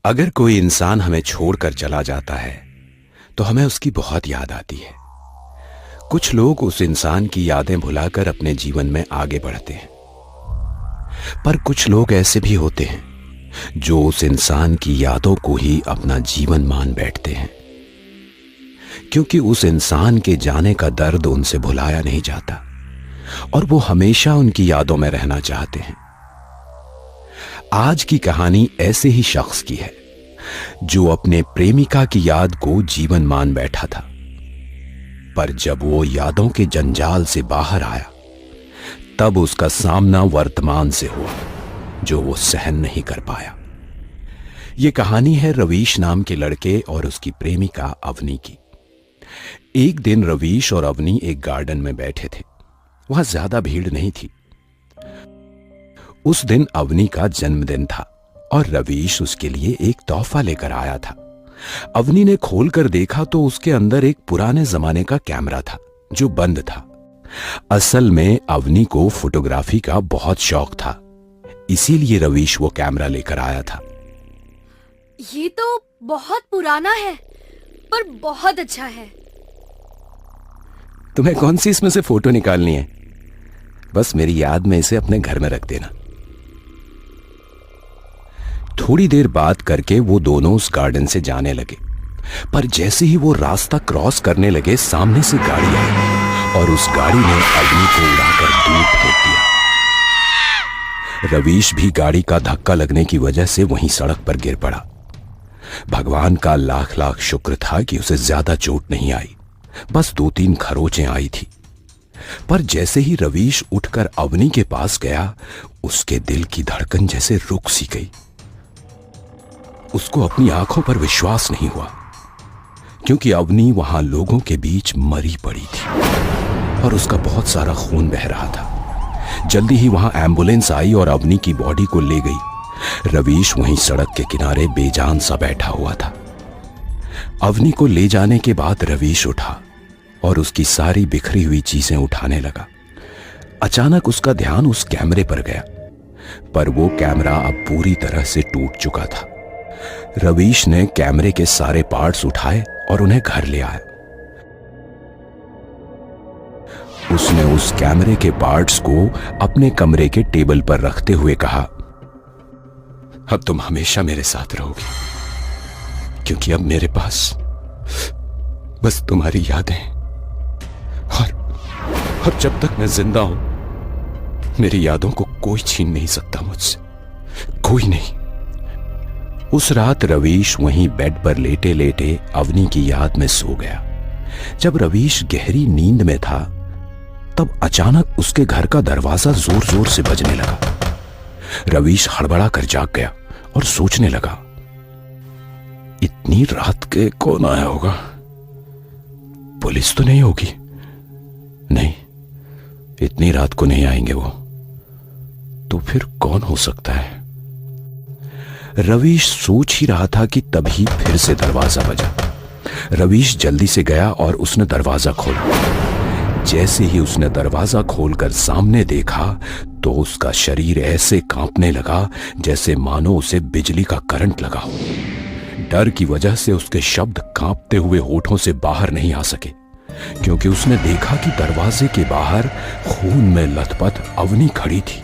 अगर कोई इंसान हमें छोड़कर चला जाता है तो हमें उसकी बहुत याद आती है। कुछ लोग उस इंसान की यादें भुलाकर अपने जीवन में आगे बढ़ते हैं, पर कुछ लोग ऐसे भी होते हैं जो उस इंसान की यादों को ही अपना जीवन मान बैठते हैं, क्योंकि उस इंसान के जाने का दर्द उनसे भुलाया नहीं जाता और वो हमेशा उनकी यादों में रहना चाहते हैं। आज की कहानी ऐसे ही शख्स की है जो अपने प्रेमिका की याद को जीवन मान बैठा था, पर जब वो यादों के जंजाल से बाहर आया तब उसका सामना वर्तमान से हुआ जो वो सहन नहीं कर पाया। ये कहानी है रवीश नाम के लड़के और उसकी प्रेमिका अवनी की। एक दिन रवीश और अवनी एक गार्डन में बैठे थे। वहां ज्यादा भीड़ नहीं थी। उस दिन अवनी का जन्मदिन था और रवीश उसके लिए एक तोहफा लेकर आया था। अवनी ने खोलकर देखा तो उसके अंदर एक पुराने जमाने का कैमरा था जो बंद था। असल में अवनी को फोटोग्राफी का बहुत शौक था, इसीलिए रवीश वो कैमरा लेकर आया था। ये तो बहुत पुराना है पर बहुत अच्छा है। तुम्हें कौन सी इसमें से फोटो निकालनी है? बस मेरी याद में इसे अपने घर में रख देना। थोड़ी देर बात करके वो दोनों उस गार्डन से जाने लगे, पर जैसे ही वो रास्ता क्रॉस करने लगे सामने से गाड़ी आई और उस गाड़ी ने अवनी को उड़ाकर दूर फेंक दिया। रवीश भी गाड़ी का धक्का लगने की वजह से वहीं सड़क पर गिर पड़ा। भगवान का लाख लाख शुक्र था कि उसे ज्यादा चोट नहीं आई, बस 2-3 खरोंचें आई थी। पर जैसे ही रवीश उठकर अवनी के पास गया उसके दिल की धड़कन जैसे रुक सी गई। उसको अपनी आंखों पर विश्वास नहीं हुआ, क्योंकि अवनी वहां लोगों के बीच मरी पड़ी थी और उसका बहुत सारा खून बह रहा था। जल्दी ही वहां एम्बुलेंस आई और अवनी की बॉडी को ले गई। रवीश वहीं सड़क के किनारे बेजान सा बैठा हुआ था। अवनी को ले जाने के बाद रवीश उठा और उसकी सारी बिखरी हुई चीजें उठाने लगा। अचानक उसका ध्यान उस कैमरे पर गया, पर वो कैमरा अब पूरी तरह से टूट चुका था। रवीश ने कैमरे के सारे पार्ट्स उठाए और उन्हें घर ले आया। उसने उस कैमरे के पार्ट्स को अपने कमरे के टेबल पर रखते हुए कहा, अब तुम हमेशा मेरे साथ रहोगी, क्योंकि अब मेरे पास बस तुम्हारी यादें हैं और जब तक मैं जिंदा हूं मेरी यादों को कोई छीन नहीं सकता मुझसे, कोई नहीं। उस रात रवीश वहीं बेड पर लेटे लेटे अवनी की याद में सो गया। जब रवीश गहरी नींद में था तब अचानक उसके घर का दरवाजा जोर जोर से बजने लगा। रवीश हड़बड़ा कर जाग गया और सोचने लगा, इतनी रात के कौन आया होगा? पुलिस तो नहीं होगी? नहीं, इतनी रात को नहीं आएंगे वो। तो फिर कौन हो सकता है? रवीश सोच ही रहा था कि तभी फिर से दरवाजा बजा। रवीश जल्दी से गया और उसने दरवाजा खोला। जैसे ही उसने दरवाजा खोलकर सामने देखा तो उसका शरीर ऐसे कांपने लगा जैसे मानो उसे बिजली का करंट लगा हो। डर की वजह से उसके शब्द कांपते हुए होठों से बाहर नहीं आ सके, क्योंकि उसने देखा कि दरवाजे के बाहर खून में लथपथ अवनी खड़ी थी।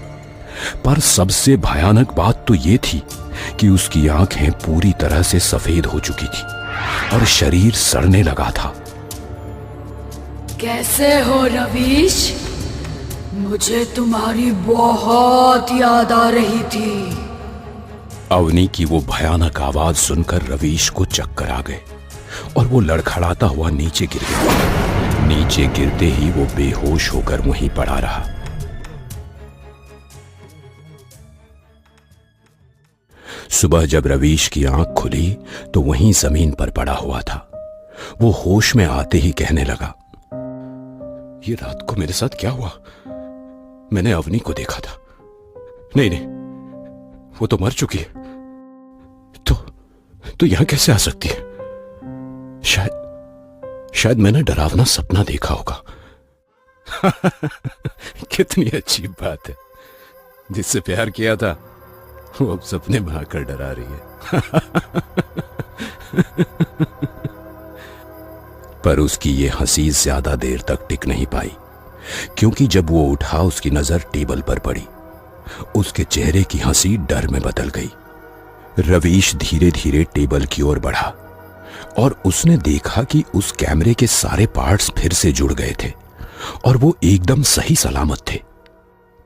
पर सबसे भयानक बात तो यह थी कि उसकी आंखें पूरी तरह से सफेद हो चुकी थी और शरीर सड़ने लगा था। कैसे हो रवीश? मुझे तुम्हारी बहुत याद आ रही थी। अवनी की वो भयानक आवाज सुनकर रवीश को चक्कर आ गए और वो लड़खड़ाता हुआ नीचे गिर गया। नीचे गिरते ही वो बेहोश होकर वहीं पड़ा रहा। सुबह जब रवीश की आंख खुली तो वहीं जमीन पर पड़ा हुआ था। वो होश में आते ही कहने लगा, ये रात को मेरे साथ क्या हुआ? मैंने अवनी को देखा था। नहीं नहीं, वो तो मर चुकी है। तो यहां कैसे आ सकती है? शायद मैंने डरावना सपना देखा होगा। कितनी अच्छी बात है। जिससे प्यार किया था वो अब सपने में आकर डरा रही है। पर उसकी ये हंसी ज्यादा देर तक टिक नहीं पाई, क्योंकि जब वो उठा उसकी नजर टेबल पर पड़ी। उसके चेहरे की हंसी डर में बदल गई। रवीश धीरे धीरे टेबल की ओर बढ़ा और उसने देखा कि उस कैमरे के सारे पार्ट्स फिर से जुड़ गए थे और वो एकदम सही सलामत थे।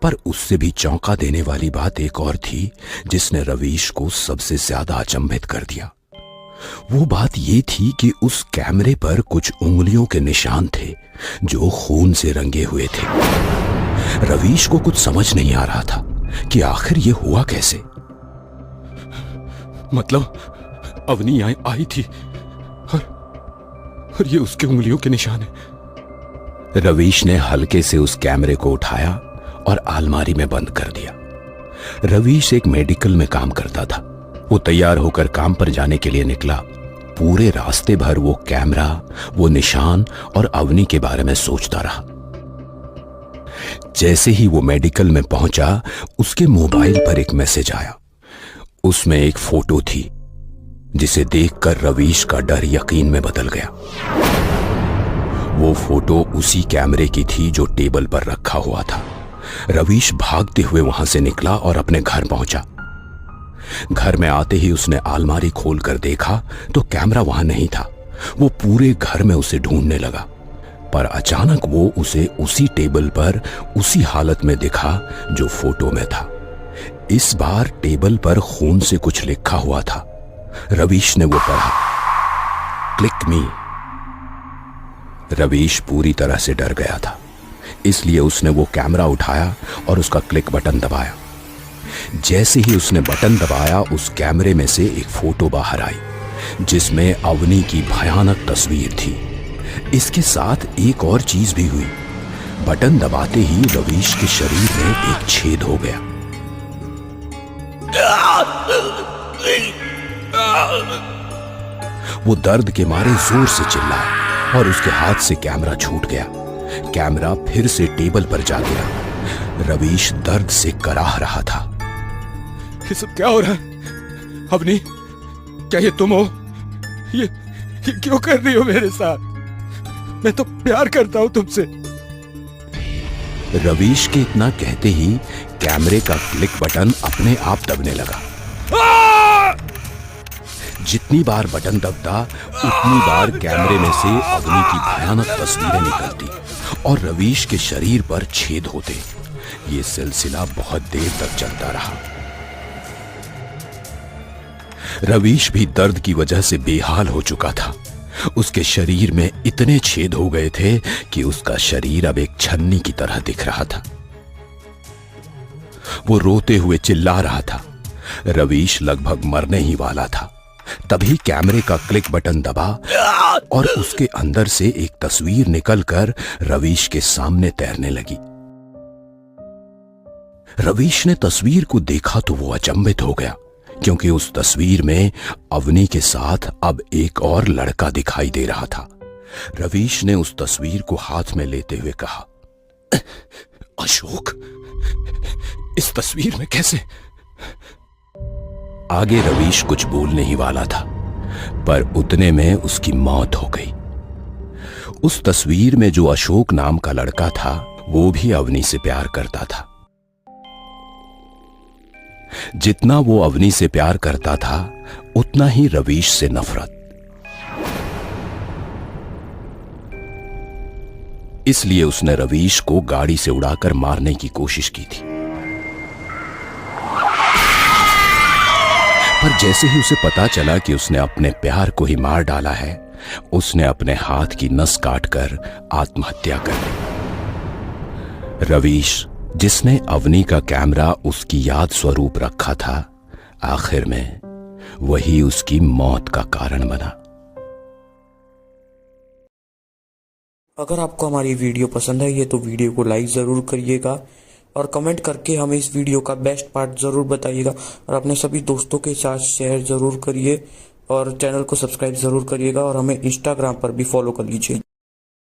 पर उससे भी चौंका देने वाली बात एक और थी जिसने रवीश को सबसे ज्यादा अचंभित कर दिया। वो बात ये थी कि उस कैमरे पर कुछ उंगलियों के निशान थे जो खून से रंगे हुए थे। रवीश को कुछ समझ नहीं आ रहा था कि आखिर ये हुआ कैसे। मतलब अवनी आई थी और ये उसके उंगलियों के निशान है। रवीश ने हल्के से उस कैमरे को उठाया और अलमारी में बंद कर दिया। रवीश एक मेडिकल में काम करता था। वो तैयार होकर काम पर जाने के लिए निकला। पूरे रास्ते भर वो कैमरा, वो निशान और अवनी के बारे में सोचता रहा। जैसे ही वो मेडिकल में पहुंचा, उसके मोबाइल पर एक मैसेज आया। उसमें एक फोटो थी जिसे देखकर रवीश का डर यकीन में बदल गया। वो फोटो उसी कैमरे की थी जो टेबल पर रखा हुआ था। रवीश भागते हुए वहां से निकला और अपने घर पहुंचा। घर में आते ही उसने अलमारी खोलकर देखा तो कैमरा वहां नहीं था। वो पूरे घर में उसे ढूंढने लगा, पर अचानक वो उसे उसी टेबल पर उसी हालत में दिखा जो फोटो में था। इस बार टेबल पर खून से कुछ लिखा हुआ था। रवीश ने वो पढ़ा, क्लिक मी। रवीश पूरी तरह से डर गया था, इसलिए उसने वो कैमरा उठाया और उसका क्लिक बटन दबाया। जैसे ही उसने बटन दबाया, उस कैमरे में से एक फोटो बाहर आई जिसमें अवनी की भयानक तस्वीर थी। इसके साथ एक और चीज भी हुई। बटन दबाते ही रवीश के शरीर में एक छेद हो गया। वो दर्द के मारे जोर से चिल्लाया और उसके हाथ से कैमरा छूट गया। कैमरा फिर से टेबल पर जा गिरा। रवीश दर्द से कराह रहा था। ये सब क्या हो रहा है? अवनी, क्या ये तुम हो? ये क्यों कर रही हो मेरे साथ? मैं तो प्यार करता हूं तुमसे। रवीश के इतना कहते ही कैमरे का क्लिक बटन अपने आप दबने लगा। जितनी बार बटन दबता उतनी बार कैमरे में से अवनी की भयानक तस्वीरें निकलती और रवीश के शरीर पर छेद होते। ये सिलसिला बहुत देर तक चलता रहा। रवीश भी दर्द की वजह से बेहाल हो चुका था। उसके शरीर में इतने छेद हो गए थे कि उसका शरीर अब एक छन्नी की तरह दिख रहा था। वो रोते हुए चिल्ला रहा था। रवीश लगभग मरने ही वाला था। तभी कैमरे का क्लिक बटन दबा और उसके अंदर से एक तस्वीर निकलकर रवीश के सामने तैरने लगी। रवीश ने तस्वीर को देखा तो वो अचंभित हो गया, क्योंकि उस तस्वीर में अवनी के साथ अब एक और लड़का दिखाई दे रहा था। रवीश ने उस तस्वीर को हाथ में लेते हुए कहा, अशोक, इस तस्वीर में कैसे? आगे रवीश कुछ बोलने ही वाला था, पर उतने में उसकी मौत हो गई। उस तस्वीर में जो अशोक नाम का लड़का था, वो भी अवनी से प्यार करता था। जितना वो अवनी से प्यार करता था, उतना ही रवीश से नफरत। इसलिए उसने रवीश को गाड़ी से उड़ाकर मारने की कोशिश की थी। पर जैसे ही उसे पता चला कि उसने अपने प्यार को ही मार डाला है, उसने अपने हाथ की नस काटकर आत्महत्या कर ली। रवीश, जिसने अवनी का कैमरा उसकी याद स्वरूप रखा था, आखिर में वही उसकी मौत का कारण बना। अगर आपको हमारी वीडियो पसंद आई है तो वीडियो को लाइक ज़रूर करिएगा और कमेंट करके हमें इस वीडियो का बेस्ट पार्ट ज़रूर बताइएगा और अपने सभी दोस्तों के साथ शेयर ज़रूर करिए और चैनल को सब्सक्राइब ज़रूर करिएगा और हमें इंस्टाग्राम पर भी फॉलो कर लीजिए।